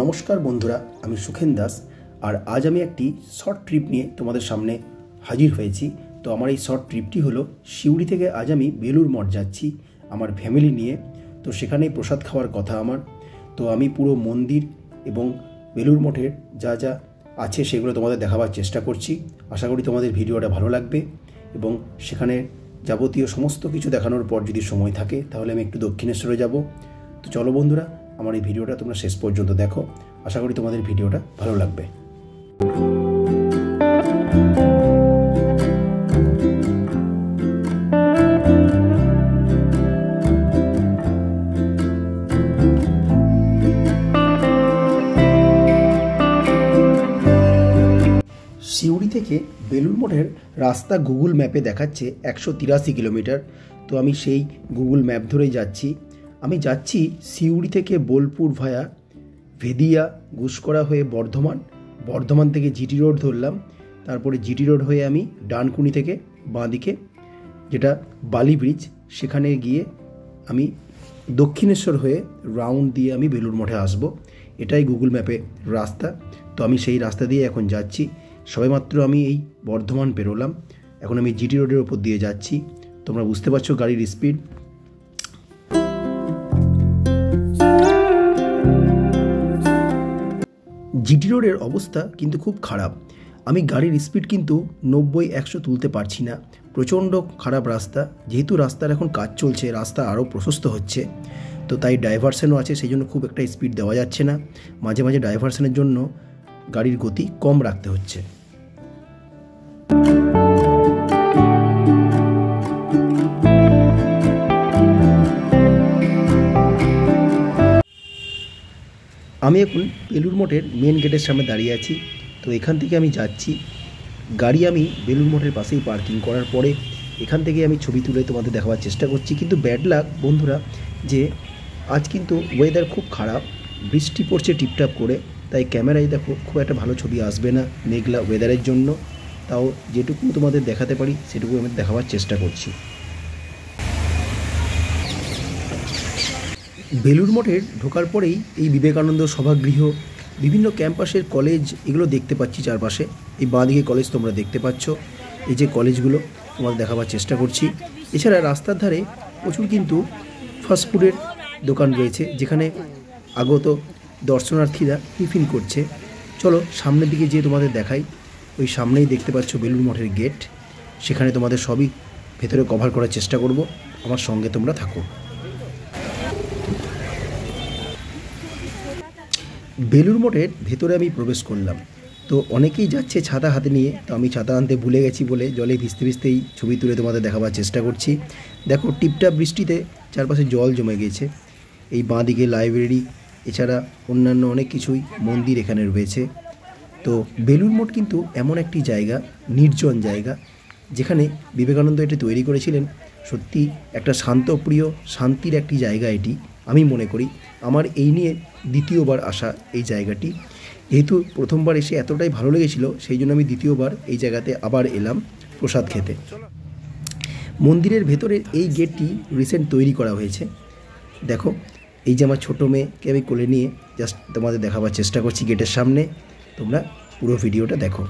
নমস্কার বন্ধুরা, আমি সুখেন দাস। আর আজ আমি একটি শর্ট ট্রিপ নিয়ে তোমাদের সামনে হাজির হয়েছি। তো আমার এই শর্ট ট্রিপটি হলো সিউড়ি থেকে আজ আমি বেলুড় মঠ যাচ্ছি আমার ফ্যামিলি নিয়ে। তো সেখানেই প্রসাদ খাওয়ার কথা আমার। তো আমি পুরো মন্দির এবং বেলুড় মঠের যা যা আছে সেগুলো তোমাদের দেখাবার চেষ্টা করছি। আশা করি তোমাদের ভিডিওটা ভালো লাগবে এবং সেখানে যাবতীয় সমস্ত কিছু দেখানোর পর যদি সময় থাকে তাহলে আমি একটু দক্ষিণেশ্বরে যাব। তো চলো বন্ধুরা, আমার এই ভিডিওটা তোমরা শেষ পর্যন্ত দেখো। আশা করি তোমাদের ভিডিওটা ভালো লাগবে। সিউড়ি থেকে বেলুড় মঠের রাস্তা গুগল ম্যাপে দেখাচ্ছে 183 কিলোমিটার। তো আমি সেই গুগল ম্যাপ ধরেই যাচ্ছি। আমি যাচ্ছি সিউড়ি থেকে বোলপুর ভায়া ভেদিয়া গুসকরা হয়ে বর্ধমান থেকে জিটি রোড ধরলাম। তারপরে জিটি রোড হয়ে আমি ডানকুনি থেকে বাঁদিকে যেটা বালি ব্রিজ, সেখানে গিয়ে আমি দক্ষিণেশ্বর হয়ে রাউন্ড দিয়ে আমি বেলুড় মঠে আসব। এটাই গুগল ম্যাপে রাস্তা। তো আমি সেই রাস্তা দিয়ে এখন যাচ্ছি। সবেমাত্র আমি এই বর্ধমান পেরোলাম, এখন আমি জিটি রোডের ওপর দিয়ে যাচ্ছি। তোমরা বুঝতে পারছো গাড়ির স্পিড। জিটি রোডের অবস্থা কিন্তু খুব খারাপ। আমি গাড়ির স্পিড কিন্তু 90-100 তুলতে পারছি না। প্রচণ্ড খারাপ রাস্তা। যেহেতু রাস্তার এখন কাজ চলছে, রাস্তা আরও প্রশস্ত হচ্ছে, তো তাই ডাইভারশনও আছে, সেই জন্য খুব একটা স্পিড দেওয়া যাচ্ছে না। মাঝে মাঝে ডাইভারশনের জন্য গাড়ির গতি কম রাখতে হচ্ছে। আমি এখন বেলুড় মঠের মেন গেটের সামনে দাঁড়িয়ে আছি। তো এখান থেকে আমি যাচ্ছি। গাড়ি আমি বেলুড় মঠের পাশেই পার্কিং করার পরে এখান থেকে আমি ছবি তুলে তোমাদের দেখাবার চেষ্টা করছি। কিন্তু ব্যাড লাক বন্ধুরা, যে আজ কিন্তু ওয়েদার খুব খারাপ, বৃষ্টি পড়ছে টিপটাপ করে, তাই ক্যামেরায় দেখো খুব একটা ভালো ছবি আসবে না মেঘলা ওয়েদারের জন্য। তাও যেটুকু তোমাদের দেখাতে পারি সেটুকু আমি দেখাবার চেষ্টা করছি। বেলুড় মঠের ঢোকার পরেই এই বিবেকানন্দ সভাগৃহ, বিভিন্ন ক্যাম্পাসের কলেজ, এগুলো দেখতে পাচ্ছি চারপাশে। এই বাঁদিকে কলেজ তোমরা দেখতে পাচ্ছ। এই যে কলেজগুলো তোমাদের দেখাবার চেষ্টা করছি। এছাড়া রাস্তার ধারে প্রচুর কিন্তু ফাস্টফুডের দোকান রয়েছে, যেখানে আগত দর্শনার্থীরা টিফিন করছে। চলো সামনের দিকে যেয়ে তোমাদের দেখাই। ওই সামনেই দেখতে পাচ্ছ বেলুড় মঠের গেট। সেখানে তোমাদের সবই ভেতরে কভার করার চেষ্টা করব। আমার সঙ্গে তোমরা থাকো। বেলুড় মঠের ভেতরে আমি প্রবেশ করলাম। তো অনেকেই যাচ্ছে ছাতা হাতে নিয়ে, তো আমি ছাতা আনতে ভুলে গেছি বলে জলে ভিজতে ভিজতেই ছবি তুলে তোমাদের দেখাবার চেষ্টা করছি। দেখো টিপটাপ বৃষ্টিতে চারপাশে জল জমে গেছে। এই বাঁদিকে লাইব্রেরি, এছাড়া অন্যান্য অনেক কিছুই মন্দির এখানে রয়েছে। তো বেলুড় মঠ কিন্তু এমন একটি জায়গা, নির্জন জায়গা, যেখানে বিবেকানন্দ এটি তৈরি করেছিলেন। সত্যি একটা শান্তপ্রিয়, শান্তির একটি জায়গা এটি, আমি মনে করি। আমার এই নিয়ে দ্বিতীয়বার আসা এই জায়গাটি। যেহেতু প্রথমবার এসে এতটাই ভালো লেগেছিল, সেই জন্য আমি দ্বিতীয়বার এই জায়গাতে আবার এলাম প্রসাদ খেতে। মন্দিরের ভেতরের এই গেটটি রিসেন্ট তৈরি করা হয়েছে। দেখো এই যে আমার ছোটো মেয়েকে আমি কোলে নিয়ে জাস্ট তোমাদের দেখাবার চেষ্টা করছি গেটের সামনে। তোমরা পুরো ভিডিওটা দেখো।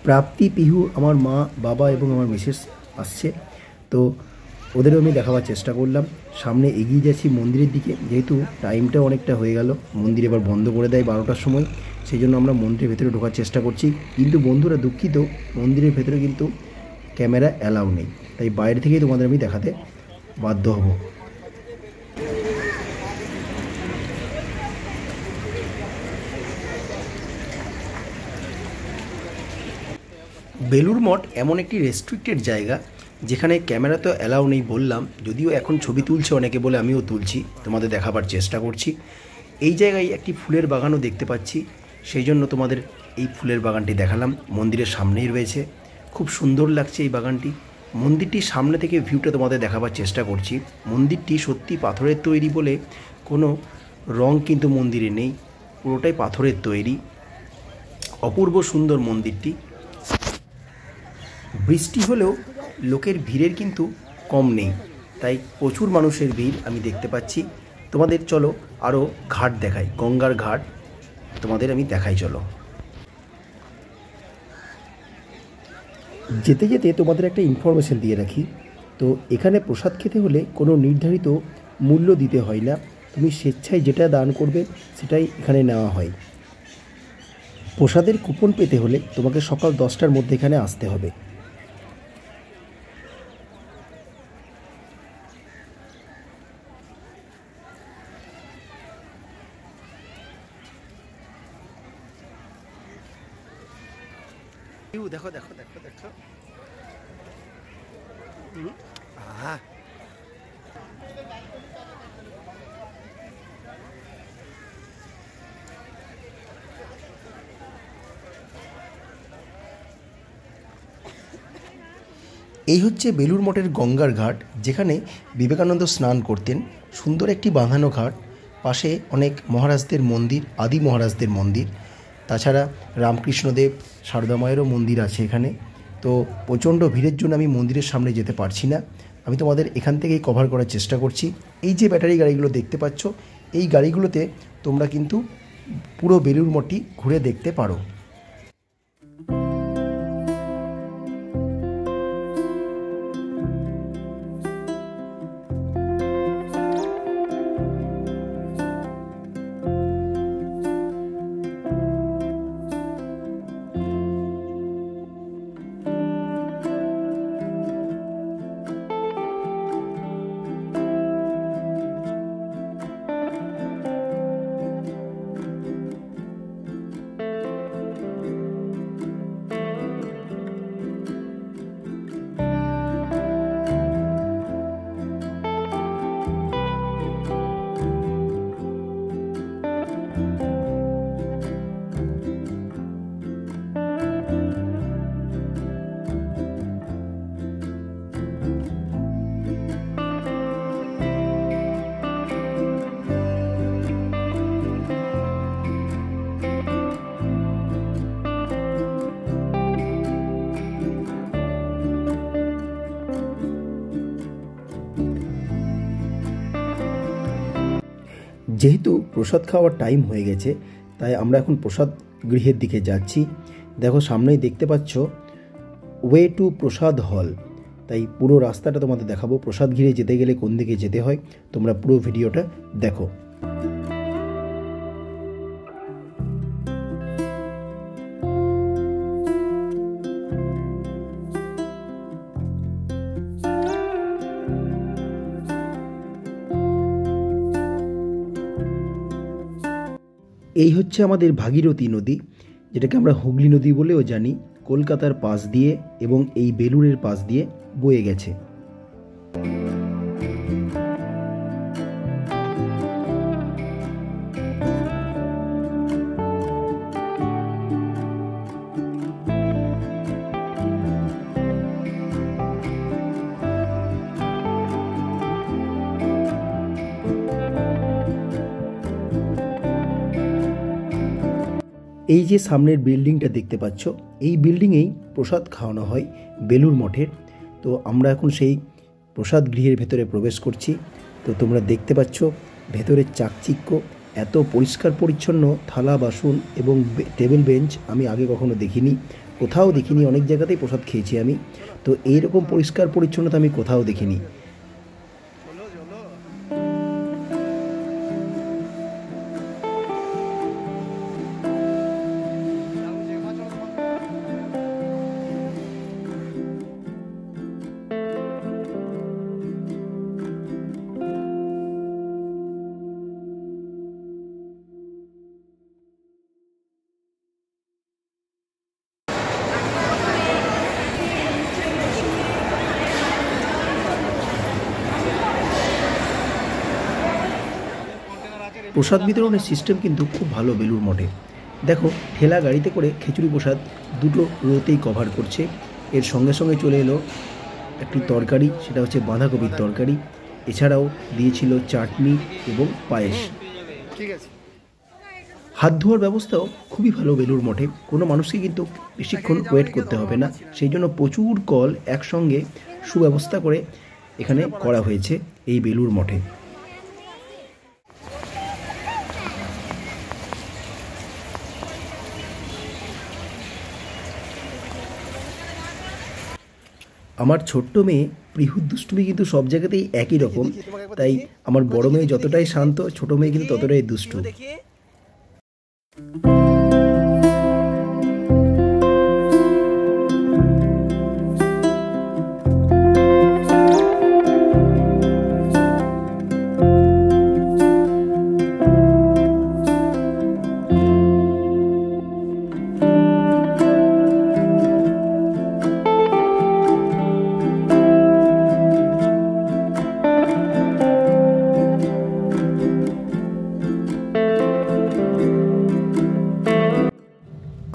প্রাপ্তি, পিহু, আমার মা, বাবা এবং আমার মিসেস আসছে। তো ওদেরও আমি দেখাবার চেষ্টা করলাম। সামনে এগিয়ে যাচ্ছি মন্দিরের দিকে। যেহেতু টাইমটা অনেকটা হয়ে গেল, মন্দির এবার বন্ধ করে দেয় 12টার সময়, সেই জন্য আমরা মন্দিরের ভেতরে ঢোকার চেষ্টা করছি। কিন্তু বন্ধুরা দুঃখিত, মন্দিরের ভেতরে কিন্তু ক্যামেরা অ্যালাউ নেই, তাই বাইরে থেকেই তোমাদের আমি দেখাতে বাধ্য হব। বেলুড় মঠ এমন একটি রেস্ট্রিক্টেড জায়গা যেখানে ক্যামেরা তো অ্যালাউ নেই বললাম, যদিও এখন ছবি তুলছে অনেকে বলে আমিও তুলছি, তোমাদের দেখাবার চেষ্টা করছি। এই জায়গায় একটি ফুলের বাগানও দেখতে পাচ্ছি, সেই জন্য তোমাদের এই ফুলের বাগানটি দেখালাম। মন্দিরের সামনেই রয়েছে, খুব সুন্দর লাগছে এই বাগানটি। মন্দিরটির সামনে থেকে ভিউটা তোমাদের দেখাবার চেষ্টা করছি। মন্দিরটি সত্যি পাথরের তৈরি বলে কোনো রং কিন্তু মন্দিরে নেই, পুরোটাই পাথরের তৈরি। অপূর্ব সুন্দর মন্দিরটি। বৃষ্টি হলেও লোকের ভিড়ের কিন্তু কম নেই, তাই প্রচুর মানুষের ভিড় আমি দেখতে পাচ্ছি। তোমাদের চলো আরও ঘাট দেখাই, গঙ্গার ঘাট তোমাদের আমি দেখাই। চলো, যেতে যেতে তোমাদের একটা ইনফরমেশন দিয়ে রাখি। তো এখানে প্রসাদ খেতে হলে কোনো নির্ধারিত মূল্য দিতে হয় না, তুমি স্বেচ্ছায় যেটা দান করবে সেটাই এখানে নেওয়া হয়। প্রসাদের কুপন পেতে হলে তোমাকে সকাল 10টার মধ্যে এখানে আসতে হবে। দেখো দেখো দেখো দেখো, এই হচ্ছে বেলুড় মঠের গঙ্গার ঘাট, যেখানে বিবেকানন্দ স্নান করতেন। সুন্দর একটি বাঁধানো ঘাট, পাশে অনেক মহারাজদের মন্দির, আদি মহারাজদের মন্দির, তাছাড়া রামকৃষ্ণদেব, সারদা মায়েরও মন্দির আছে এখানে। তো প্রচণ্ড ভিড়ের জন্য আমি মন্দিরের সামনে যেতে পারছি না, আমি তোমাদের এখান থেকেই কভার করার চেষ্টা করছি। এই যে ব্যাটারি গাড়িগুলো দেখতে পাচ্ছ, এই গাড়িগুলোতে তোমরা কিন্তু পুরো বেলুড় মঠটি ঘুরে দেখতে পারো। যেহেতু প্রসাদ খাওয়ার টাইম হয়ে গেছে, তাই আমরা এখন প্রসাদ গৃহের দিকে যাচ্ছি। দেখো সামনেই দেখতে পাচ্ছ ওয়ে টু প্রসাদ হল, তাই পুরো রাস্তাটা তোমাদের দেখাবো। প্রসাদ গৃহে যেতে গেলে কোন দিকে যেতে হয় তোমরা পুরো ভিডিওটা দেখো। এই হচ্ছে আমাদের ভাগীরথী নদী, যেটাকে আমরা হুগলি নদী বলেও জানি। কলকাতার পাশ দিয়ে এবং এই বেলুড়ের পাশ দিয়ে বয়ে গেছে। এই যে সামনের বিল্ডিংটা দেখতে পাচ্ছ, এই বিল্ডিংয়েই প্রসাদ খাওয়ানো হয় বেলুড় মঠের। তো আমরা এখন সেই প্রসাদ গৃহের ভেতরে প্রবেশ করছি। তো তোমরা দেখতে পাচ্ছ ভেতরের চাকচিক্য, এত পরিষ্কার পরিচ্ছন্ন থালা বাসন এবং টেবিল বেঞ্চ আমি আগে কখনো দেখিনি, কোথাও দেখিনি। অনেক জায়গাতেই প্রসাদ খেয়েছি আমি, তো এইরকম পরিষ্কার পরিচ্ছন্নতা আমি কোথাও দেখিনি। প্রসাদ বিতরণের সিস্টেম কিন্তু খুব ভালো বেলুড় মঠে। দেখো ঠেলা গাড়িতে করে খিচুড়ি প্রসাদ দুটো রোতেই কভার করছে। এর সঙ্গে সঙ্গে চলে এলো একটি তরকারি, সেটা হচ্ছে বাঁধাকপির তরকারি। এছাড়াও দিয়েছিল চাটনি এবং পায়েস। হাত ধোয়ার ব্যবস্থাও খুবই ভালো বেলুড় মঠে, কোনো মানুষকে কিন্তু বেশিক্ষণ ওয়েট করতে হবে না, সেই জন্য প্রচুর কল একসঙ্গে সুব্যবস্থা করে এখানে করা হয়েছে এই বেলুড় মঠে। আমার ছোট্ট মেয়ে বৃহৎ দুষ্টুমি কিন্তু সব জায়গাতেই একই রকম, তাই আমার বড় মেয়ে যতটাই শান্ত, ছোট মেয়ে কিন্তু ততটাই দুষ্টু।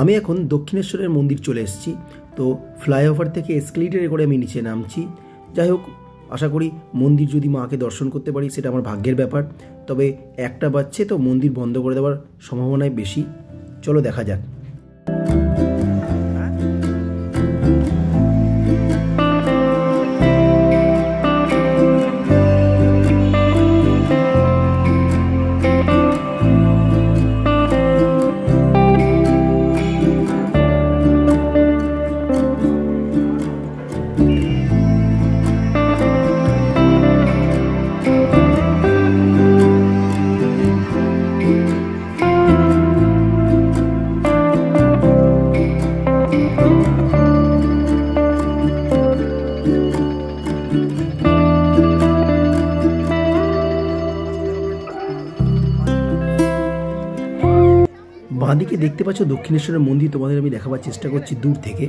আমি এখন দক্ষিণেশ্বরের মন্দির চলে এসেছি। তো ফ্লাইওভার থেকে এসকেলেটরে করে আমি নিচে নামছি। যাই হোক, আশা করি মন্দির যদি মাকে দর্শন করতে পারি সেটা আমার ভাগ্যের ব্যাপার। তবে 1টা বাজছে, তো মন্দির বন্ধ করে দেওয়ার সম্ভাবনাই বেশি। চলো দেখা যাক। বাঁদিকে দেখতে পাচ্ছ দক্ষিণেশ্বরের মন্দির, তোমাদের আমি দেখাবার চেষ্টা করছি দূর থেকে।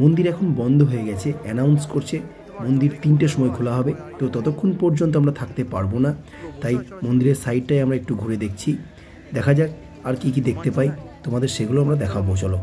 মন্দির এখন বন্ধ হয়ে গেছে, অ্যানাউন্স করছে মন্দির 3টের সময় খোলা হবে। তো ততক্ষণ পর্যন্ত আমরা থাকতে পারবো না, তাই মন্দিরের সাইডটাই আমরা একটু ঘুরে দেখছি। দেখা যাক আর কি কি দেখতে পাই, তোমাদের সেগুলো আমরা দেখাবো। চলো।